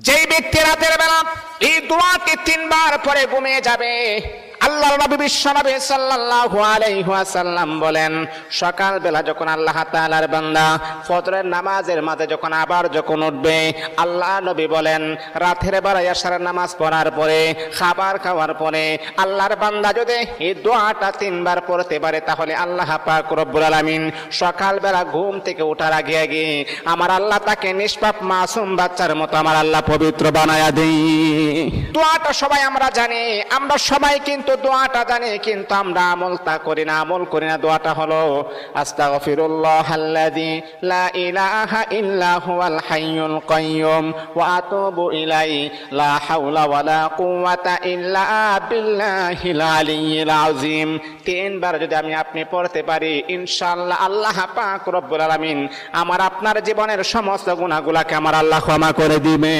যেই ব্যক্তি রাতের বেলা এই দোয়াটি 3 বার পরে ঘুমিয়ে যাবে, আল্লাহর নবী বিশ্বনবী সাল্লাল্লাহু আলাইহি ওয়াসাল্লাম বলেন, সকাল বেলা যখন আল্লাহ তাআলার বান্দা ফজরের নামাজের মাঝে যখন উঠবে, আল্লাহ নবী বলেন রাতের বেলা এশারের নামাজ পড়ার পরে, খাবার খাওয়ার পরে আল্লাহর বান্দা যদি এই দোয়াটা 3 বার পড়তে পারে, তাহলে আল্লাহ পাক রব্বুল আলামিন সকাল বেলা ঘুম থেকে ওঠার আগে আমার আল্লাহ তাকে নিষ্পাপ মাসুম বাচ্চার মতো আমার আল্লাহ পবিত্র বানায়া দেই। দোয়াটা সবাই আমরা জানি, আমরা সবাই কিন্তু দোয়াটা জানি, কিন্তু আমরা আমল করি না। দোয়াটা হলো আস্তাগফিরুল্লাহাল্লাযী লা ইলাহা ইল্লা হুয়াল হাইয়ুল কাইয়্যুম ওয়া আতুবু ইলাইহি লা হাওলা ওয়ালা কুওয়াতা ইল্লা বিল্লাহিল আলিয়্যিল আযীম। 3 বার যদি আপনি পড়তে পারি, ইনশাআল্লাহ আল্লাহ পাক রব্বুল আলামিন আমার আপনার জীবনের সমস্ত গুনাহগুলোকে আমার আল্লাহ ক্ষমা করে দিবেন।